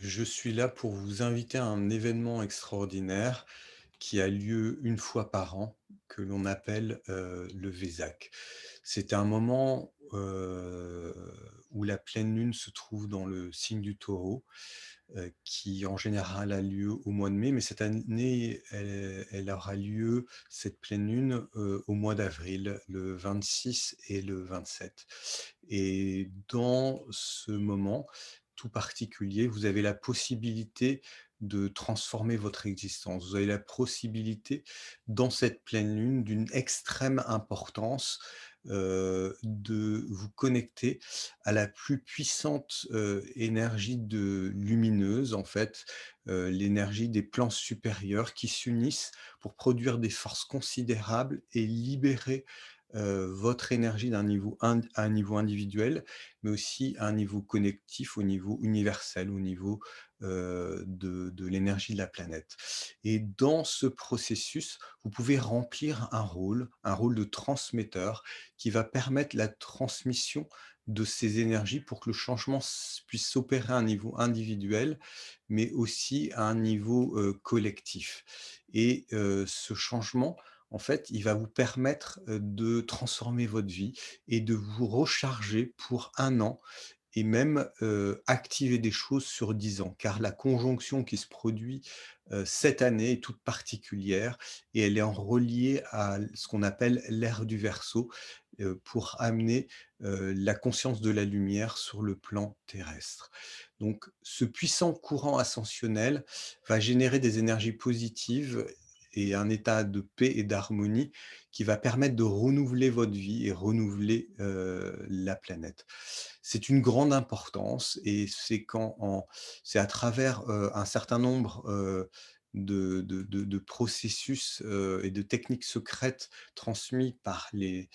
Je suis là pour vous inviter à un événement extraordinaire qui a lieu une fois par an, que l'on appelle, le Vésac. C'est un moment, où la pleine lune se trouve dans le signe du Taureau, qui en général a lieu au mois de mai, mais cette année, elle aura lieu, cette pleine lune, au mois d'avril, le 26 et le 27. Et dans ce moment tout particulier, vous avez la possibilité de transformer votre existence. Vous avez la possibilité, dans cette pleine lune, d'une extrême importance, de vous connecter à la plus puissante, énergie de lumineuse, en fait, l'énergie des plans supérieurs qui s'unissent pour produire des forces considérables et libérer, votre énergie d'un niveau à un niveau individuel, mais aussi à un niveau connectif, au niveau universel, au niveau, de l'énergie de la planète. Et dans ce processus, vous pouvez remplir un rôle de transmetteur qui va permettre la transmission de ces énergies pour que le changement puisse s'opérer à un niveau individuel, mais aussi à un niveau collectif. Et ce changement, en fait, il va vous permettre de transformer votre vie et de vous recharger pour 1 an et même, activer des choses sur 10 ans. Car la conjonction qui se produit, cette année est toute particulière et elle est en reliée à ce qu'on appelle l'ère du Verseau, pour amener, la conscience de la lumière sur le plan terrestre. Donc ce puissant courant ascensionnel va générer des énergies positives et un état de paix et d'harmonie qui va permettre de renouveler votre vie et renouveler, la planète. C'est une grande importance et c'est à travers, un certain nombre, de processus, et de techniques secrètes transmis par les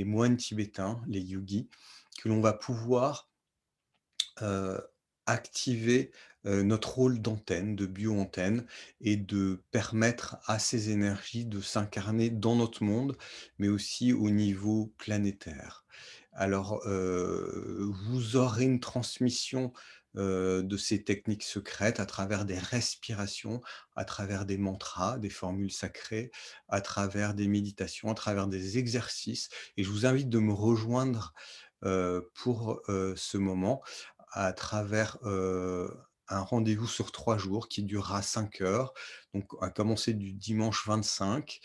moines tibétains, les yogis, que l'on va pouvoir heu, activer, notre rôle d'antenne, de bio-antenne et de permettre à ces énergies de s'incarner dans notre monde, mais aussi au niveau planétaire. Alors, vous aurez une transmission, de ces techniques secrètes à travers des respirations, à travers des mantras, des formules sacrées, à travers des méditations, à travers des exercices et je vous invite de me rejoindre, pour, ce moment à travers, un rendez-vous sur 3 jours qui durera 5 heures, donc à commencer du dimanche 25,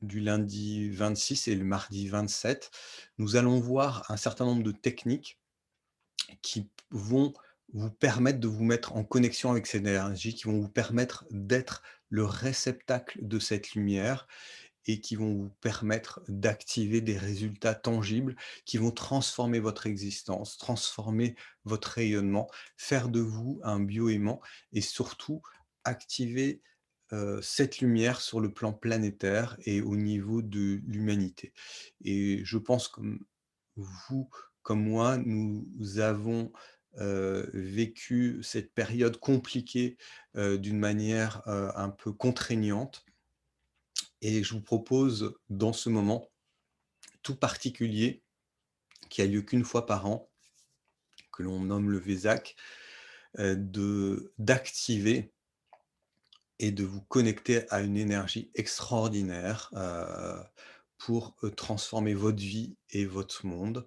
du lundi 26 et le mardi 27. Nous allons voir un certain nombre de techniques qui vont vous permettre de vous mettre en connexion avec cette énergie, qui vont vous permettre d'être le réceptacle de cette lumière et qui vont vous permettre d'activer des résultats tangibles qui vont transformer votre existence, transformer votre rayonnement, faire de vous un bio-aimant et surtout activer, cette lumière sur le plan planétaire et au niveau de l'humanité. Et je pense comme vous, comme moi, nous avons, vécu cette période compliquée, d'une manière, un peu contraignante et je vous propose dans ce moment tout particulier, qui a lieu qu'une fois par an, que l'on nomme le Vésac, de d'activer et de vous connecter à une énergie extraordinaire, pour, transformer votre vie et votre monde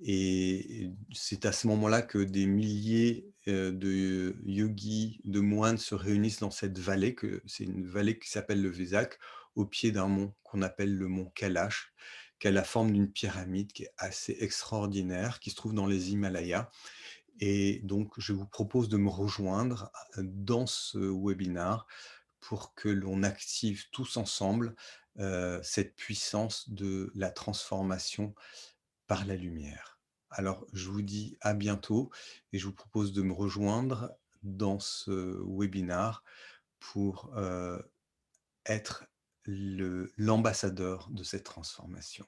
et c'est à ce moment-là que des milliers, de yogis, de moines se réunissent dans cette vallée, que c'est une vallée qui s'appelle le Vésac, au pied d'un mont qu'on appelle le mont Kailash, qui a la forme d'une pyramide qui est assez extraordinaire, qui se trouve dans les Himalayas et donc je vous propose de me rejoindre, dans ce webinar pour que l'on active tous ensemble, cette puissance de la transformation par la lumière. Alors je vous dis à bientôt et je vous propose de me rejoindre dans ce webinar pour, être l'ambassadeur de cette transformation.